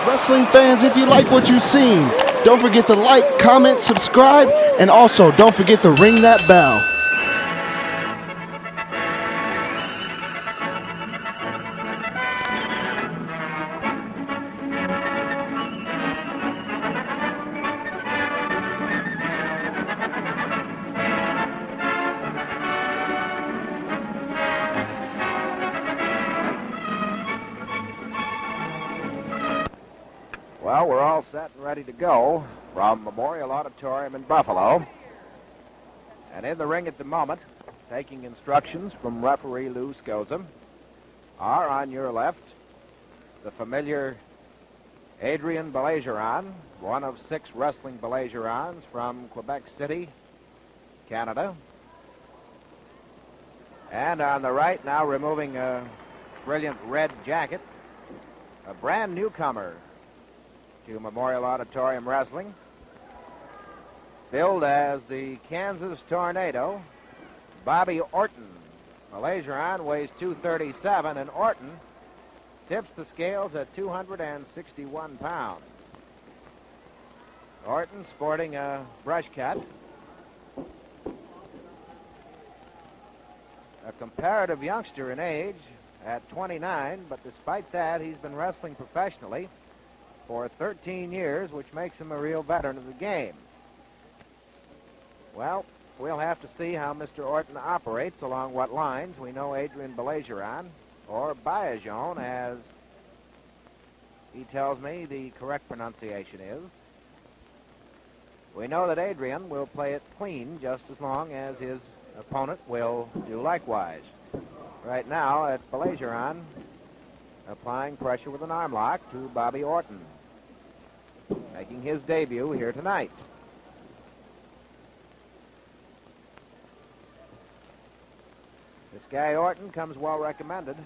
Wrestling fans, if you like what you've seen, don't forget to like, comment, subscribe, and also don't forget to ring that bell. Well, we're all set and ready to go from Memorial Auditorium in Buffalo. And in the ring at the moment, taking instructions from referee Lou Scoza, are on your left the familiar Adrien Baillargeon, one of 6 wrestling Baillargeons from Quebec City, Canada. And on the right, now removing a brilliant red jacket, a brand newcomer to Memorial Auditorium Wrestling, billed as the Kansas Tornado, Bobby Orton. Baillargeon weighs 237, and Orton tips the scales at 261 pounds. Orton sporting a brush cut, a comparative youngster in age at 29, but despite that, he's been wrestling professionally for 13 years, which makes him a real veteran of the game. Well, we'll have to see how Mr. Orton operates, along what lines. We know Adrien Baillargeon, or Baillargeon, as he tells me the correct pronunciation is. We know that Adrien will play it clean just as long as his opponent will do likewise. Right now, it's Baillargeon applying pressure with an arm lock to Bobby Orton, making his debut here tonight. This guy Orton comes well recommended.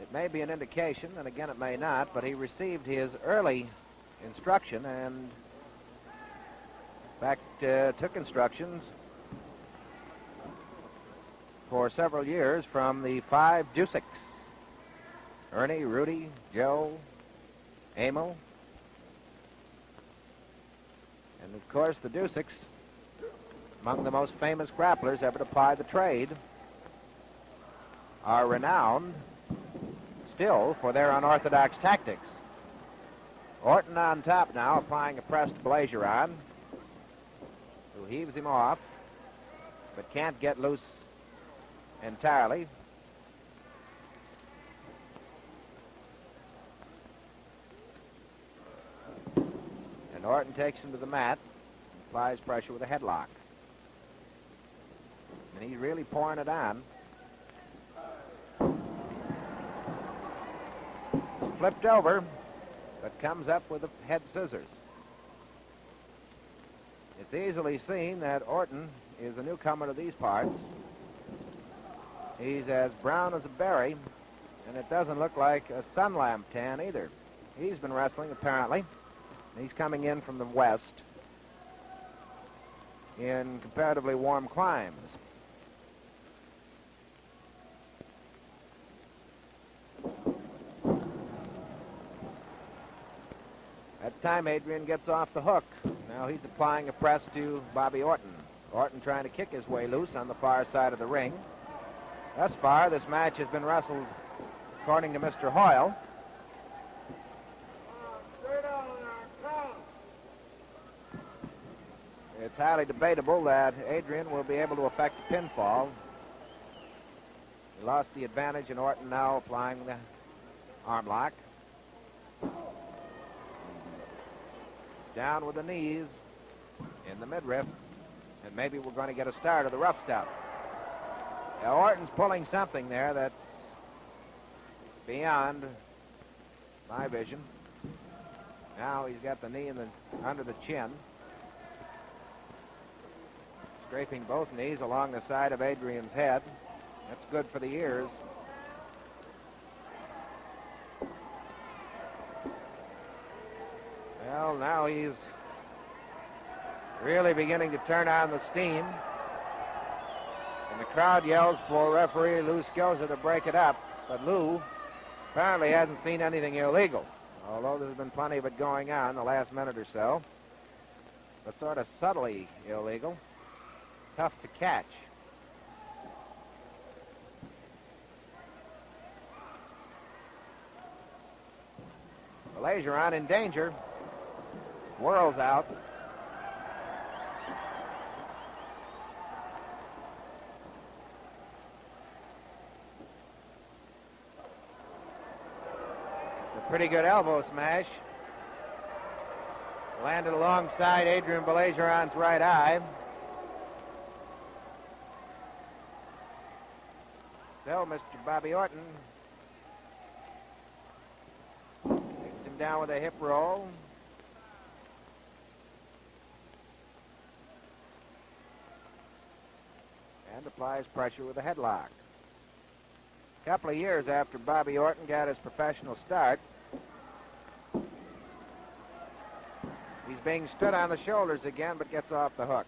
It may be an indication, and again it may not, but he received his early instruction and, in fact, took instructions for several years from the 5 Dusics: Ernie, Rudy, Joe, Emil, and of course the Dusics, among the most famous grapplers ever to ply the trade, are renowned still for their unorthodox tactics. Orton on top now, applying a press to Baillargeon, who heaves him off, but can't get loose entirely. And Orton takes him to the mat, applies pressure with a headlock. And he's really pouring it on. Flipped over, but comes up with the head scissors. It's easily seen that Orton is a newcomer to these parts. He's as brown as a berry, and it doesn't look like a sun lamp tan either. He's been wrestling, apparently. He's coming in from the west in comparatively warm climes. At the time, Adrien gets off the hook. Now he's applying a press to Bobby Orton. Orton trying to kick his way loose on the far side of the ring. Thus far, this match has been wrestled, according to Mr. Hoyle, it's highly debatable that Adrien will be able to effect a pinfall. He lost the advantage, and Orton now applying the arm lock. Down with the knees in the midriff, and maybe we're going to get a start of the rough stuff. Now, Orton's pulling something there that's beyond my vision. Now he's got the knee under the chin, scraping both knees along the side of Adrien's head. That's good for the ears. Well, now he's really beginning to turn on the steam. And the crowd yells for referee Lou Scoza to break it up. But Lou apparently hasn't seen anything illegal, although there's been plenty of it going on the last minute or so. But sort of subtly illegal. Tough to catch. Baillargeon in danger. Whirls out. A pretty good elbow smash. Landed alongside Adrien Baillargeon's right eye. So Mr. Bobby Orton takes him down with a hip roll. And applies pressure with a headlock. A couple of years after Bobby Orton got his professional start, he's being stood on the shoulders again, but gets off the hook.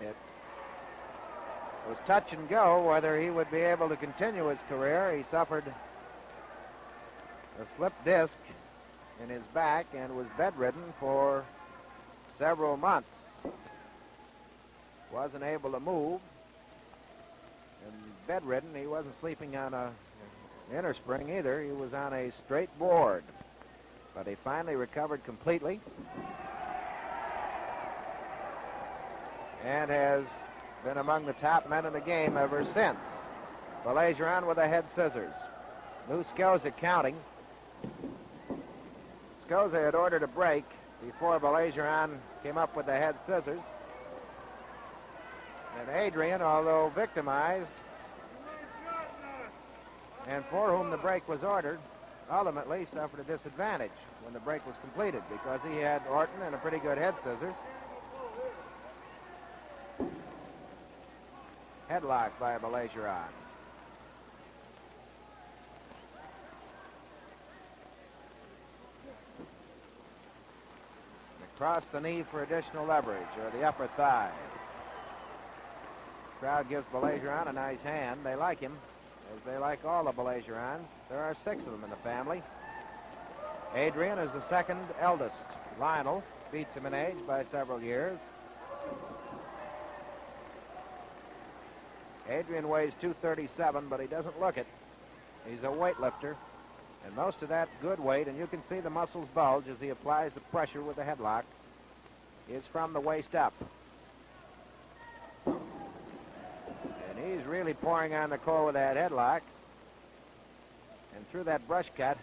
It was touch and go whether he would be able to continue his career. He suffered a slipped disc in his back and was bedridden for several months. Wasn't able to move. And bedridden, he wasn't sleeping on an inner spring either. He was on a straight board. But he finally recovered completely and has been among the top men in the game ever since. Baillargeon with a head scissors. Lou Scosa counting. Scosa had ordered a break before Baillargeon came up with the head scissors. And Adrien, although victimized, and for whom the break was ordered, ultimately suffered a disadvantage when the break was completed because he had Orton and a pretty good head scissors. Headlock by Baillargeon. Across the knee for additional leverage, or the upper thigh. Crowd gives Baillargeon a nice hand. They like him, as they like all the Baillargeons. There are 6 of them in the family. Adrien is the second eldest. Lionel beats him in age by several years. Adrien weighs 237, but he doesn't look it. He's a weightlifter, and most of that good weight, and you can see the muscles bulge as he applies the pressure with the headlock, is from the waist up. And he's really pouring on the core with that headlock. And through that brush cut,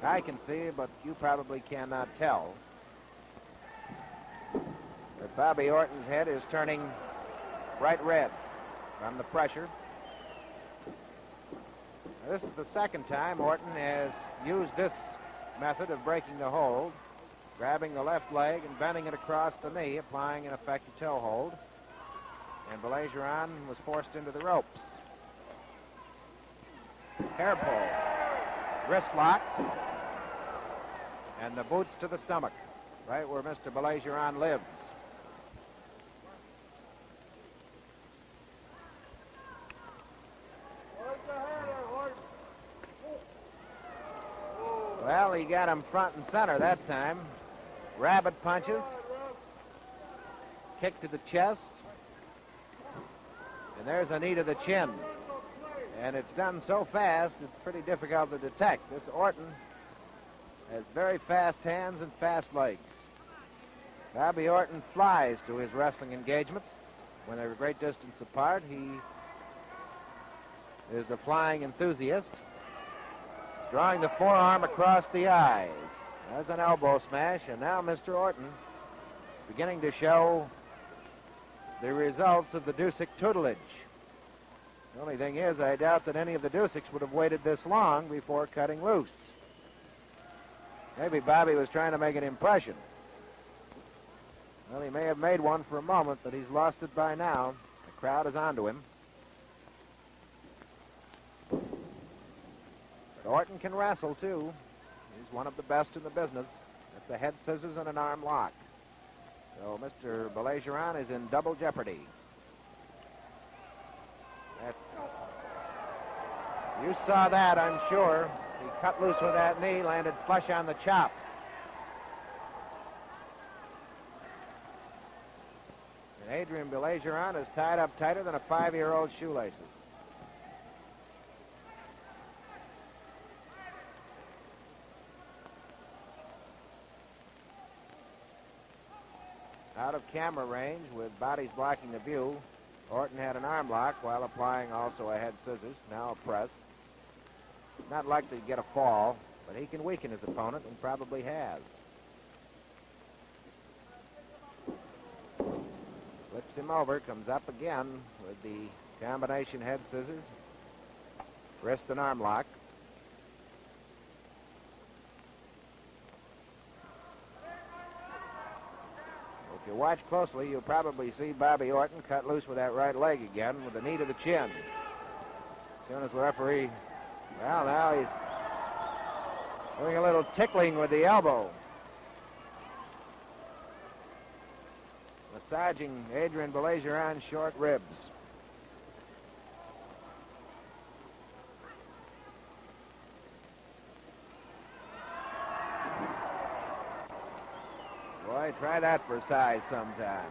I can see, but you probably cannot tell, that Bobby Orton's head is turning bright red from the pressure. Now, this is the second time Orton has used this method of breaking the hold, grabbing the left leg and bending it across the knee, applying an effective toe hold. And Baillargeon was forced into the ropes. Hair pull, wrist lock, and the boots to the stomach, right where Mr. Baillargeon lives. Well, he got him front and center that time. Rabbit punches, kick to the chest, and there's a knee to the chin. And it's done so fast, it's pretty difficult to detect. This Orton has very fast hands and fast legs. Bobby Orton flies to his wrestling engagements. When they're a great distance apart, he is the flying enthusiast. Drawing the forearm across the eyes. There's an elbow smash, and now Mr. Orton beginning to show the results of the Dusek tutelage. The only thing is, I doubt that any of the Duseks would have waited this long before cutting loose. Maybe Bobby was trying to make an impression. Well, he may have made one for a moment, but he's lost it by now. The crowd is onto him. But Orton can wrestle, too. He's one of the best in the business. It's a head scissors and an arm lock. So Mr. Baillargeon is in double jeopardy. You saw that, I'm sure. He cut loose with that knee, landed flush on the chops. And Adrien Baillargeon is tied up tighter than a 5-year-old's shoelaces. Out of camera range with bodies blocking the view, Orton had an arm lock while applying also a head scissors, now a press. Not likely to get a fall, but he can weaken his opponent and probably has. Flips him over, comes up again with the combination head scissors, wrist and arm lock. If you watch closely, you'll probably see Bobby Orton cut loose with that right leg again with the knee to the chin. As soon as the referee, well, now he's doing a little tickling with the elbow. Massaging Adrien Baillargeon's short ribs. Boy, try that for size sometime.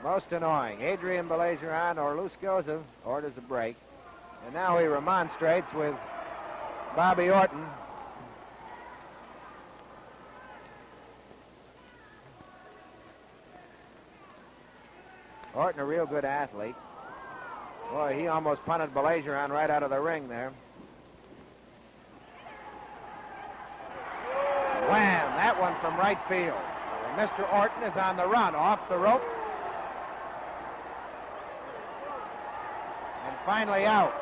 Most annoying. Adrien Baillargeon or Luscosa orders a break. And now he remonstrates with Bobby Orton. Orton, a real good athlete. Boy, he almost punted Baillargeon right out of the ring there. Wham! That one from right field. Mr. Orton is on the run, off the ropes. And finally out.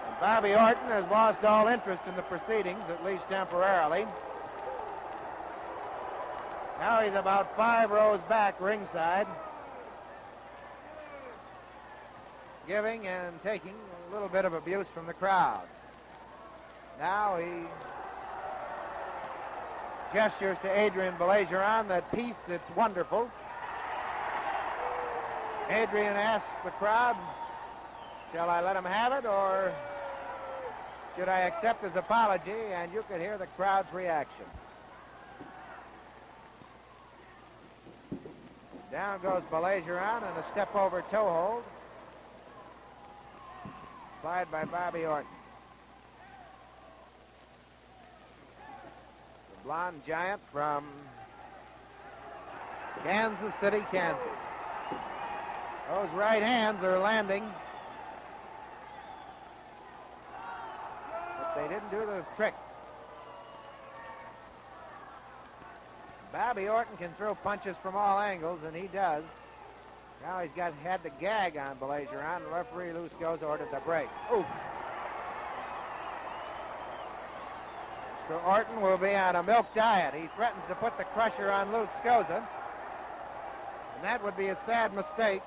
And Bobby Orton has lost all interest in the proceedings, at least temporarily. Now he's about 5 rows back ringside, giving and taking a little bit of abuse from the crowd. Now he gestures to Adrien Baillargeon that peace, it's wonderful. Adrien asks the crowd, shall I let him have it or should I accept his apology? And you could hear the crowd's reaction. Down goes Baillargeon and a step over toe hold. Applied by Bobby Orton. The blonde giant from Kansas City, Kansas. Those right hands are landing. But they didn't do the trick. Bobby Orton can throw punches from all angles, and he does. Now he's had the gag on Baillargeon. The referee, Luscosa, ordered the break. Oof. So Orton will be on a milk diet. He threatens to put the crusher on Luscosa, and that would be a sad mistake.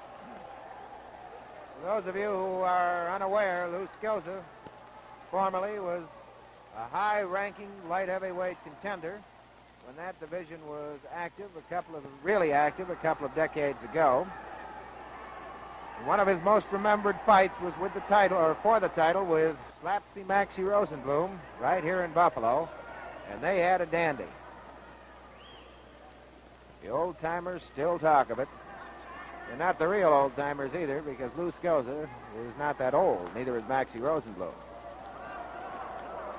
For those of you who are unaware, Luscosa formerly was a high-ranking light heavyweight contender when that division was active, really active a couple of decades ago. And one of his most remembered fights was with the title, or for the title, with Slapsy Maxie Rosenblum right here in Buffalo, and they had a dandy. The old-timers still talk of it. And not the real old-timers either, because Luscosa is not that old, neither is Maxie Rosenblum.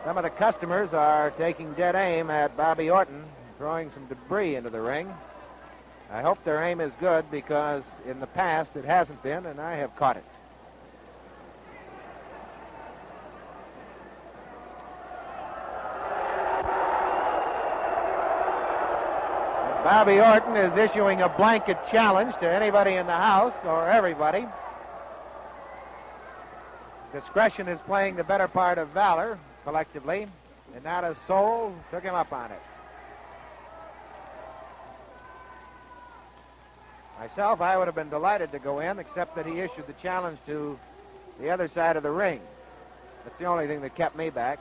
Some of the customers are taking dead aim at Bobby Orton, throwing some debris into the ring. I hope their aim is good, because in the past it hasn't been, and I have caught it. Bobby Orton is issuing a blanket challenge to anybody in the house, or everybody. Discretion is playing the better part of valor, collectively, and not a soul took him up on it. Myself, I would have been delighted to go in, except that he issued the challenge to the other side of the ring. That's the only thing that kept me back,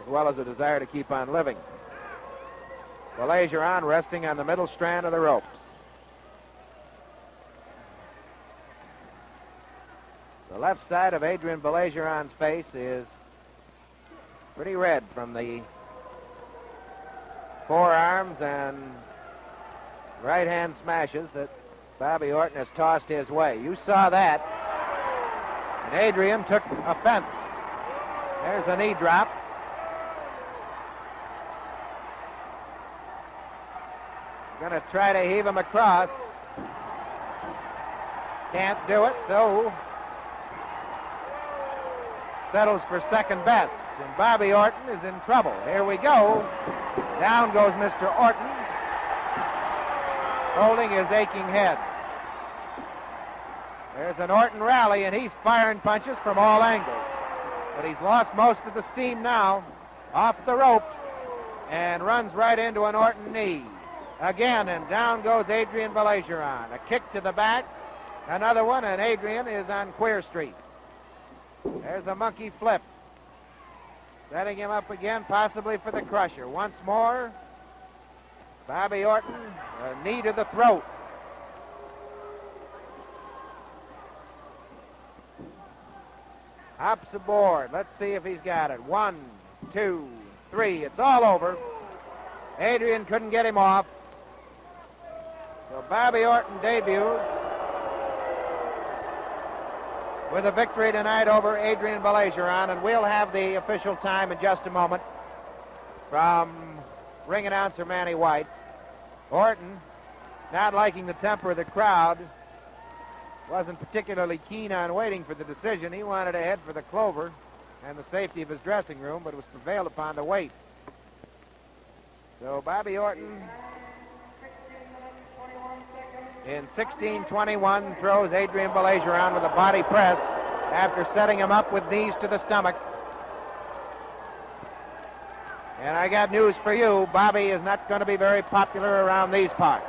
as well as a desire to keep on living. Baillargeon resting on the middle strand of the ropes. The left side of Adrien Baillargeon's face is pretty red from the forearms and right-hand smashes that Bobby Orton has tossed his way. You saw that. And Adrien took offense. There's a knee drop. Going to try to heave him across. Can't do it, so settles for second best. And Bobby Orton is in trouble. Here we go. Down goes Mr. Orton, holding his aching head. There's an Orton rally, and he's firing punches from all angles. But he's lost most of the steam now, off the ropes, and runs right into an Orton knee. Again, and down goes Adrien Baillargeon. A kick to the back, another one, and Adrien is on Queer Street. There's a monkey flip. Setting him up again, possibly for the crusher. Once more, Bobby Orton, a knee to the throat. Hops aboard. Let's see if he's got it. 1, 2, 3. It's all over. Adrien couldn't get him off. So Bobby Orton debuts with a victory tonight over Adrien Baillargeon, and we'll have the official time in just a moment from ring announcer Manny White. Orton, not liking the temper of the crowd, wasn't particularly keen on waiting for the decision. He wanted to head for the clover and the safety of his dressing room, but was prevailed upon to wait. So Bobby Orton, in 16:21, throws Adrien Baillargeon with a body press after setting him up with knees to the stomach. And I got news for you. Bobby is not going to be very popular around these parts.